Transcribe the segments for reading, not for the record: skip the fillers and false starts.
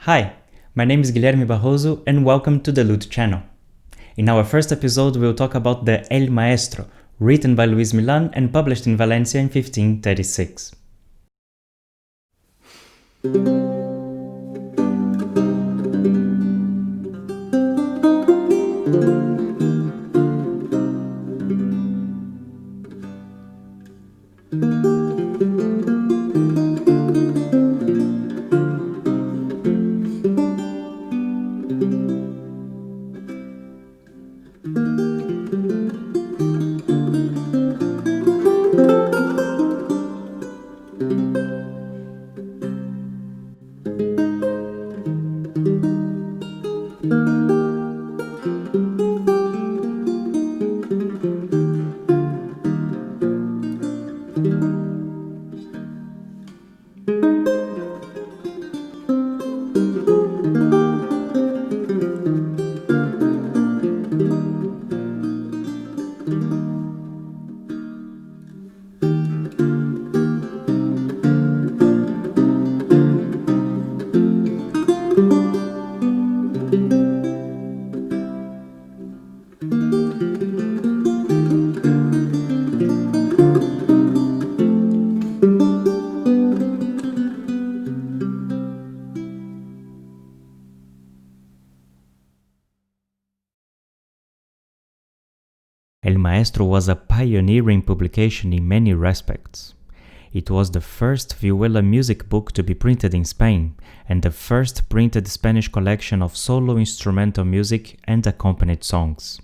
Hi, my name is Guilherme Barroso and welcome to the LUTE channel. In our first episode we'll talk about the El Maestro, written by Luys Milan and published in Valencia in 1536. El Maestro was a pioneering publication in many respects. It was the first vihuela music book to be printed in Spain, and the first printed Spanish collection of solo instrumental music and accompanied songs.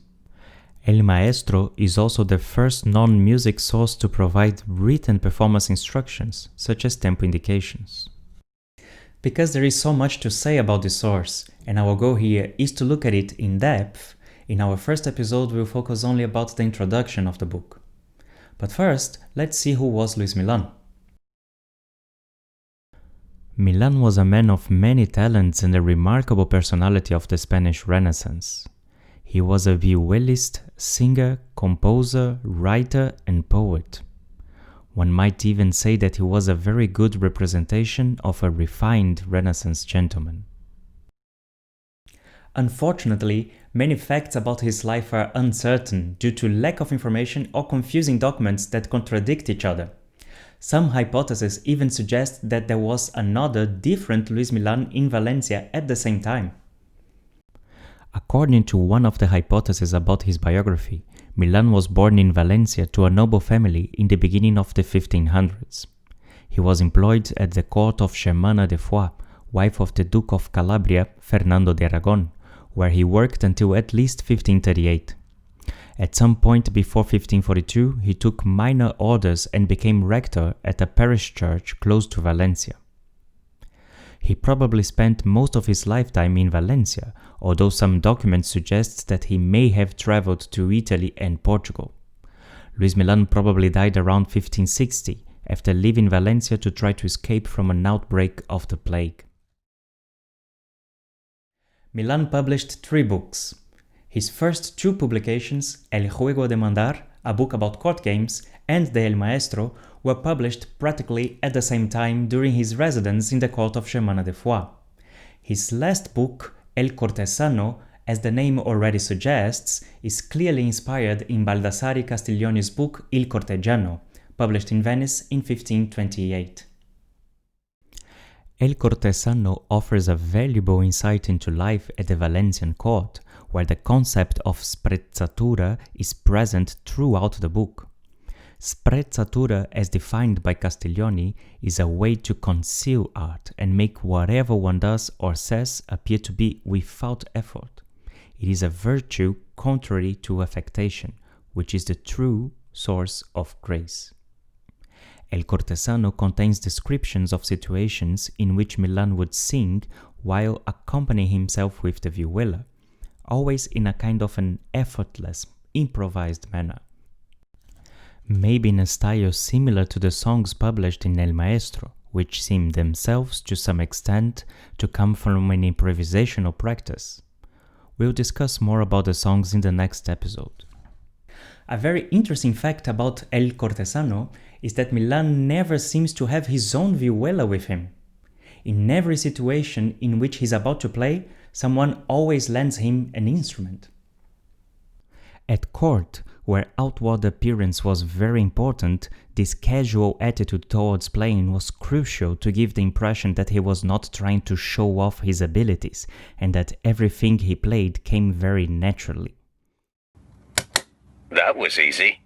El Maestro is also the first non-music source to provide written performance instructions, such as tempo indications. Because there is so much to say about this source, and our goal here is to look at it in depth, in our first episode we'll focus only about the introduction of the book. But first, let's see who was Luys Milan. Milan was a man of many talents and a remarkable personality of the Spanish Renaissance. He was a vihuelist, singer, composer, writer, and poet. One might even say that he was a very good representation of a refined Renaissance gentleman. Unfortunately, many facts about his life are uncertain due to lack of information or confusing documents that contradict each other. Some hypotheses even suggest that there was another different Luys Milan in Valencia at the same time. According to one of the hypotheses about his biography, Milan was born in Valencia to a noble family in the beginning of the 1500s. He was employed at the court of Johanna de Foix, wife of the Duke of Calabria, Fernando de Aragon, where he worked until at least 1538. At some point before 1542, he took minor orders and became rector at a parish church close to Valencia. He probably spent most of his lifetime in Valencia, although some documents suggest that he may have traveled to Italy and Portugal. Luys Milan probably died around 1560, after leaving Valencia to try to escape from an outbreak of the plague. Milan published 3 books. His first 2 publications, El Juego de Mandar, a book about court games, and the El Maestro, were published practically at the same time during his residence in the court of Johanna de Foix. His last book, El Cortesano, as the name already suggests, is clearly inspired in Baldassare Castiglioni's book Il Cortegiano, published in Venice in 1528. El Cortesano offers a valuable insight into life at the Valencian court, where the concept of sprezzatura is present throughout the book. Sprezzatura, as defined by Castiglioni, is a way to conceal art and make whatever one does or says appear to be without effort. It is a virtue contrary to affectation, which is the true source of grace. El Cortesano contains descriptions of situations in which Milan would sing while accompanying himself with the vihuela, always in a kind of an effortless, improvised manner. Maybe in a style similar to the songs published in El Maestro, which seem themselves to some extent to come from an improvisational practice. We'll discuss more about the songs in the next episode. A very interesting fact about El Cortesano is that Milan never seems to have his own vihuela with him. In every situation in which he's about to play, someone always lends him an instrument. At court, where outward appearance was very important, this casual attitude towards playing was crucial to give the impression that he was not trying to show off his abilities, and that everything he played came very naturally. That was easy.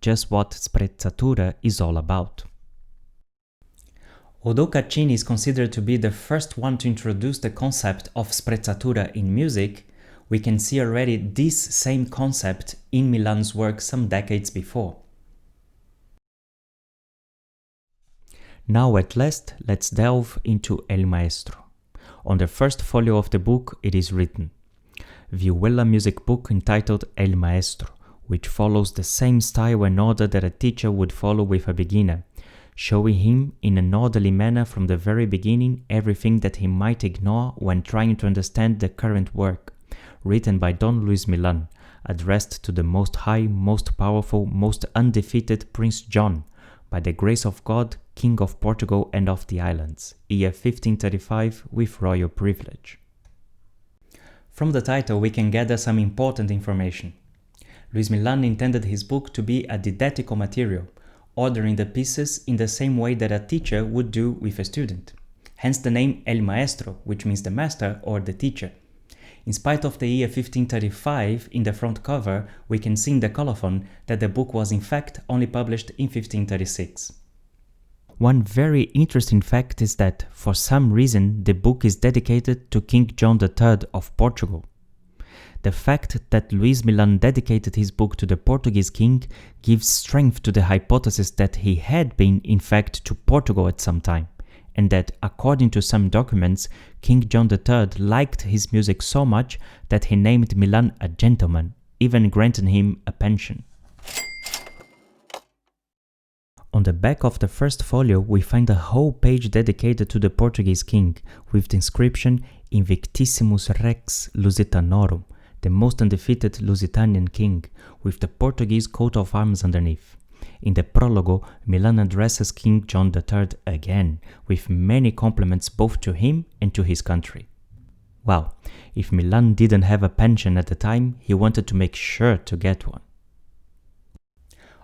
Just what sprezzatura is all about. Although Caccini is considered to be the first one to introduce the concept of sprezzatura in music, we can see already this same concept in Milan's work some decades before. Now at last, let's delve into El Maestro. On the first folio of the book it is written, Vihuela music book entitled El Maestro, which follows the same style and order that a teacher would follow with a beginner, showing him in an orderly manner from the very beginning everything that he might ignore when trying to understand the current work, written by Don Luys Milan, addressed to the Most High, Most Powerful, Most Undefeated Prince John, by the grace of God, King of Portugal and of the Islands, year 1535, with royal privilege. From the title we can gather some important information. Luys Milan intended his book to be a didactical material, ordering the pieces in the same way that a teacher would do with a student. Hence the name El Maestro, which means the master or the teacher. In spite of the year 1535 in the front cover, we can see in the colophon that the book was in fact only published in 1536. One very interesting fact is that, for some reason, the book is dedicated to King John III of Portugal. The fact that Luys Milan dedicated his book to the Portuguese king gives strength to the hypothesis that he had been, in fact, to Portugal at some time, and that, according to some documents, King John III liked his music so much that he named Milan a gentleman, even granting him a pension. On the back of the first folio we find a whole page dedicated to the Portuguese king, with the inscription Invictissimus Rex Lusitanorum, the most undefeated Lusitanian king, with the Portuguese coat of arms underneath. In the prologue, Milan addresses King John III again, with many compliments both to him and to his country. Well, if Milan didn't have a pension at the time, he wanted to make sure to get one.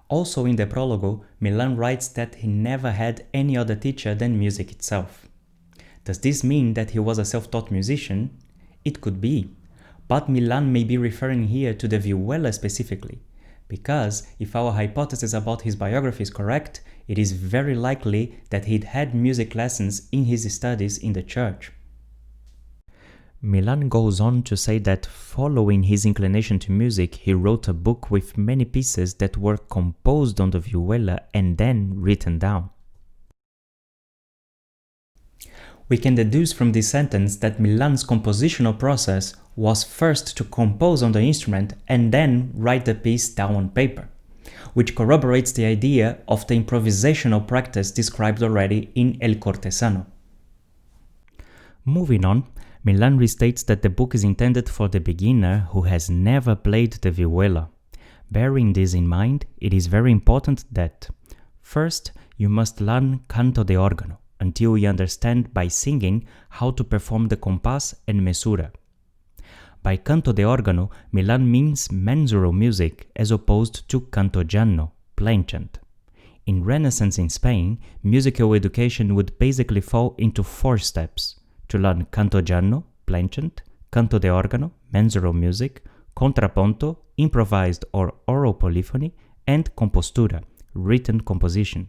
Also in the prologue, Milan writes that he never had any other teacher than music itself. Does this mean that he was a self-taught musician? It could be, but Milan may be referring here to the vihuela specifically, because if our hypothesis about his biography is correct, it is very likely that he'd had music lessons in his studies in the church. Milan goes on to say that following his inclination to music, he wrote a book with many pieces that were composed on the vihuela and then written down. We can deduce from this sentence that Milan's compositional process was first to compose on the instrument and then write the piece down on paper, which corroborates the idea of the improvisational practice described already in El Cortesano. Moving on, Milan restates that the book is intended for the beginner who has never played the vihuela. Bearing this in mind, it is very important that, first, you must learn canto de órgano, until you understand by singing how to perform the compass and mesura. By canto de órgano, Milan means mensural music as opposed to canto llano, plainchant. In Renaissance in Spain, musical education would basically fall into 4 steps: to learn canto llano, plainchant, canto de órgano, mensural music, contrapunto, improvised or oral polyphony, and compostura, written composition.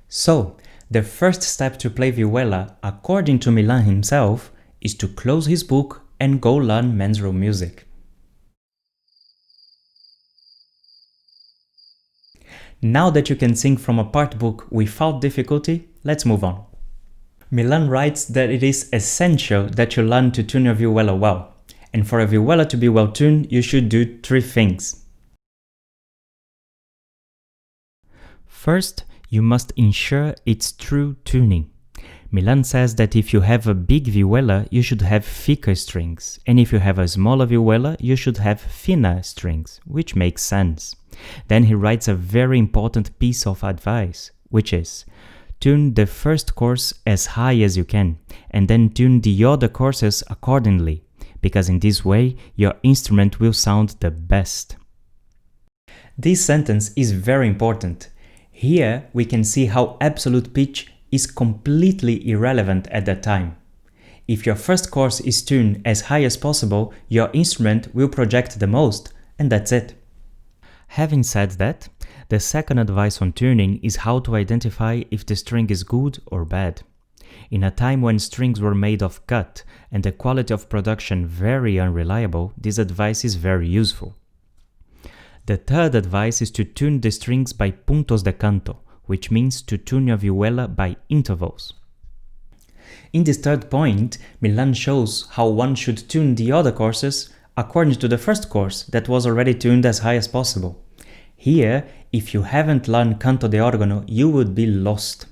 So, the first step to play vihuela, according to Milan himself, is to close his book and go learn mensural music. Now that you can sing from a part book without difficulty, let's move on. Milan writes that it is essential that you learn to tune your vihuela well, and for a vihuela to be well tuned, you should do 3 things. First, you must ensure its true tuning. Milan says that if you have a big vihuela, you should have thicker strings, and if you have a smaller vihuela, you should have thinner strings, which makes sense. Then he writes a very important piece of advice, which is, tune the first course as high as you can, and then tune the other courses accordingly, because in this way your instrument will sound the best. This sentence is very important. Here we can see how absolute pitch is completely irrelevant at that time. If your first course is tuned as high as possible, your instrument will project the most, and that's it. Having said that, the second advice on tuning is how to identify if the string is good or bad. In a time when strings were made of cut and the quality of production very unreliable, this advice is very useful. The third advice is to tune the strings by puntos de canto, which means to tune your vihuela by intervals. In this third point, Milan shows how one should tune the other courses according to the first course that was already tuned as high as possible. Here, if you haven't learned canto de órgano, you would be lost.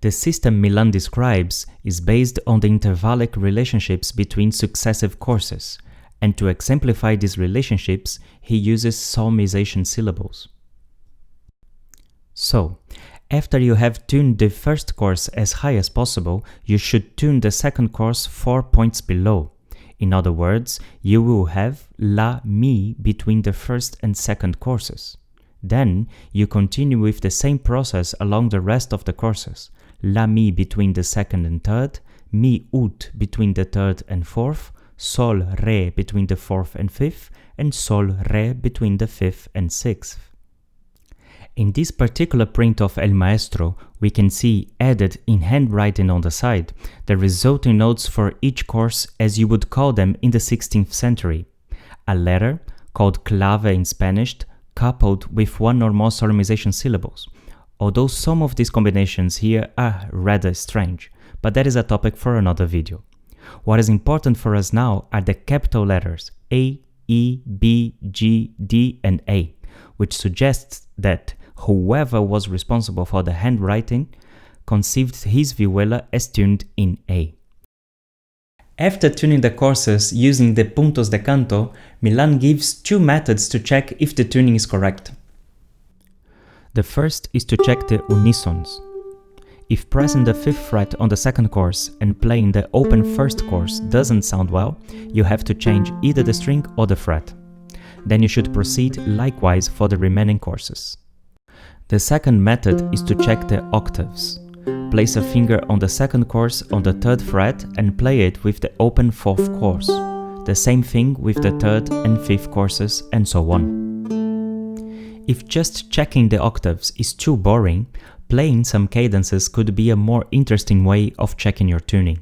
The system Milan describes is based on the intervallic relationships between successive courses, and to exemplify these relationships, he uses solmization syllables. So, after you have tuned the first course as high as possible, you should tune the second course 4 points below. In other words, you will have La Mi between the first and second courses. Then, you continue with the same process along the rest of the courses. La Mi between the second and third, Mi Ut between the third and fourth, Sol Re between the fourth and fifth, and Sol Re between the fifth and sixth. In this particular print of El Maestro, we can see added in handwriting on the side the resulting notes for each course as you would call them in the 16th century. A letter, called clave in Spanish, coupled with one or more solmization syllables, although some of these combinations here are rather strange, but that is a topic for another video. What is important for us now are the capital letters A, E, B, G, D, and A, which suggests that whoever was responsible for the handwriting conceived his vihuela as tuned in A. After tuning the courses using the puntos de canto, Milan gives two methods to check if the tuning is correct. The first is to check the unisons. If pressing the 5th fret on the second course and playing the open first course doesn't sound well, you have to change either the string or the fret. Then you should proceed likewise for the remaining courses. The second method is to check the octaves. Place a finger on the second course on the 3rd fret and play it with the open 4th course. The same thing with the 3rd and 5th courses, and so on. If just checking the octaves is too boring, playing some cadences could be a more interesting way of checking your tuning.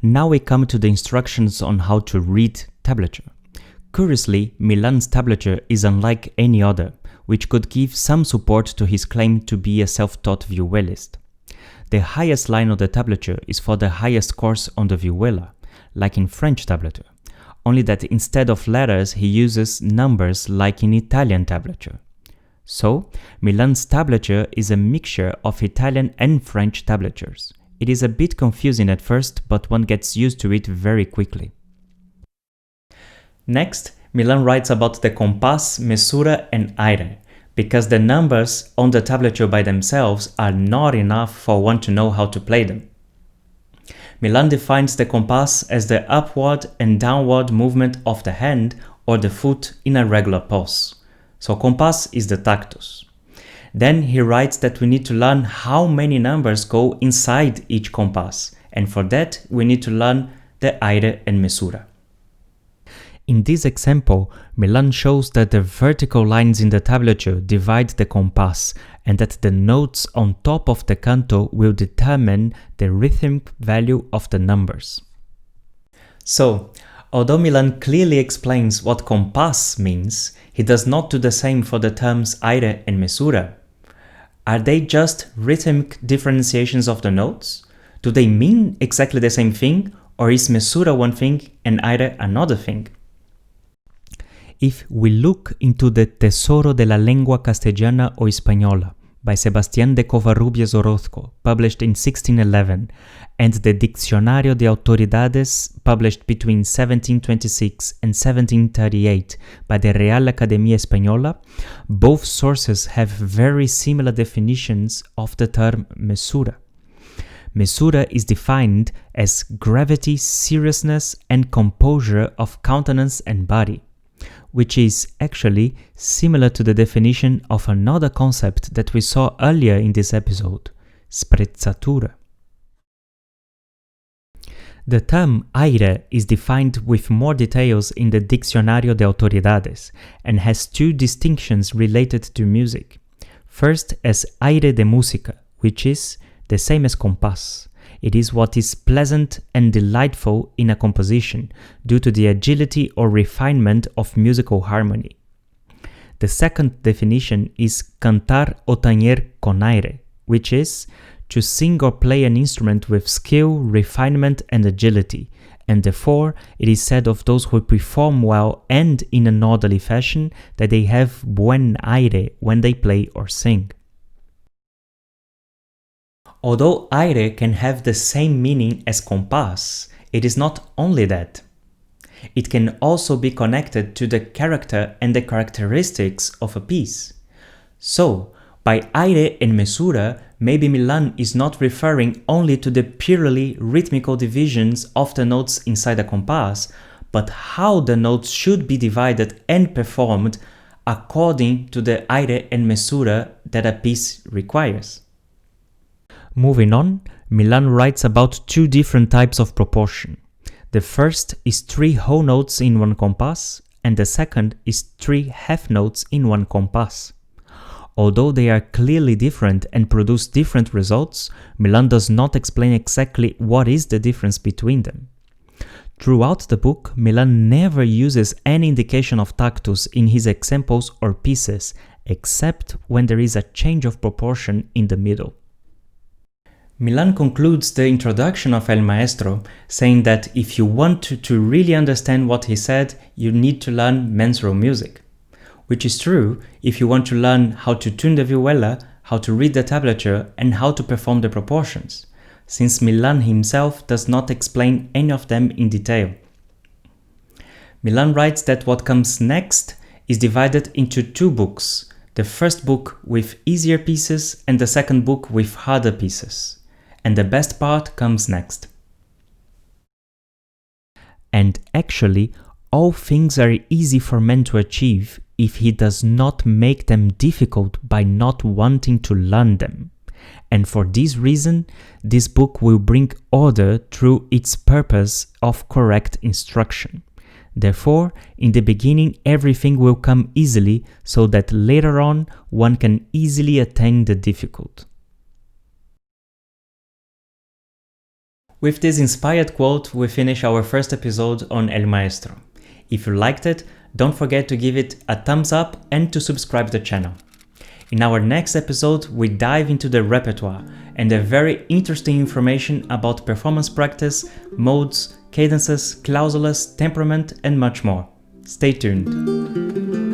Now we come to the instructions on how to read tablature. Curiously, Milan's tablature is unlike any other, which could give some support to his claim to be a self-taught vihuelist. The highest line of the tablature is for the highest course on the vihuela, like in French tablature, only that instead of letters he uses numbers like in Italian tablature. So, Milan's tablature is a mixture of Italian and French tablatures. It is a bit confusing at first, but one gets used to it very quickly. Next, Milan writes about the compás, mesura, and aire, because the numbers on the tablature by themselves are not enough for one to know how to play them. Milan defines the compás as the upward and downward movement of the hand or the foot in a regular pulse. So compás is the tactus. Then he writes that we need to learn how many numbers go inside each compás, and for that we need to learn the aire and mesura. In this example, Milan shows that the vertical lines in the tablature divide the compás, and that the notes on top of the canto will determine the rhythmic value of the numbers. So, although Milan clearly explains what compás means, he does not do the same for the terms aire and mesura. Are they just rhythmic differentiations of the notes? Do they mean exactly the same thing, or is mesura one thing and aire another thing? If we look into the Tesoro de la Lengua Castellana o Española by Sebastián de Covarrubias Orozco, published in 1611, and the Diccionario de Autoridades, published between 1726 and 1738 by the Real Academia Española, both sources have very similar definitions of the term mesura. Mesura is defined as gravity, seriousness, and composure of countenance and body, which is actually similar to the definition of another concept that we saw earlier in this episode, sprezzatura. The term aire is defined with more details in the Diccionario de Autoridades and has two distinctions related to music. First, as aire de música, which is the same as compás. It is what is pleasant and delightful in a composition due to the agility or refinement of musical harmony. The second definition is cantar o tañer con aire, which is to sing or play an instrument with skill, refinement, and agility, and therefore it is said of those who perform well and in an orderly fashion that they have buen aire when they play or sing. Although aire can have the same meaning as compás, it is not only that. It can also be connected to the character and the characteristics of a piece. So, by aire en mesura, maybe Milan is not referring only to the purely rhythmical divisions of the notes inside a compás, but how the notes should be divided and performed according to the aire en mesura that a piece requires. Moving on, Milan writes about two different types of proportion. The first is 3 whole notes in one compás, and the second is 3 half notes in one compás. Although they are clearly different and produce different results, Milan does not explain exactly what is the difference between them. Throughout the book, Milan never uses any indication of tactus in his examples or pieces, except when there is a change of proportion in the middle. Milan concludes the introduction of El Maestro saying that if you want to really understand what he said, you need to learn mensural music. Which is true if you want to learn how to tune the vihuela, how to read the tablature, and how to perform the proportions, since Milan himself does not explain any of them in detail. Milan writes that what comes next is divided into 2 books, the first book with easier pieces and the second book with harder pieces. And the best part comes next. And actually, all things are easy for man to achieve if he does not make them difficult by not wanting to learn them. And for this reason, this book will bring order through its purpose of correct instruction. Therefore, in the beginning everything will come easily so that later on one can easily attain the difficult. With this inspired quote, we finish our first episode on El Maestro. If you liked it, don't forget to give it a thumbs up and to subscribe to the channel. In our next episode, we dive into the repertoire and the very interesting information about performance practice, modes, cadences, clausulas, temperament, and much more. Stay tuned.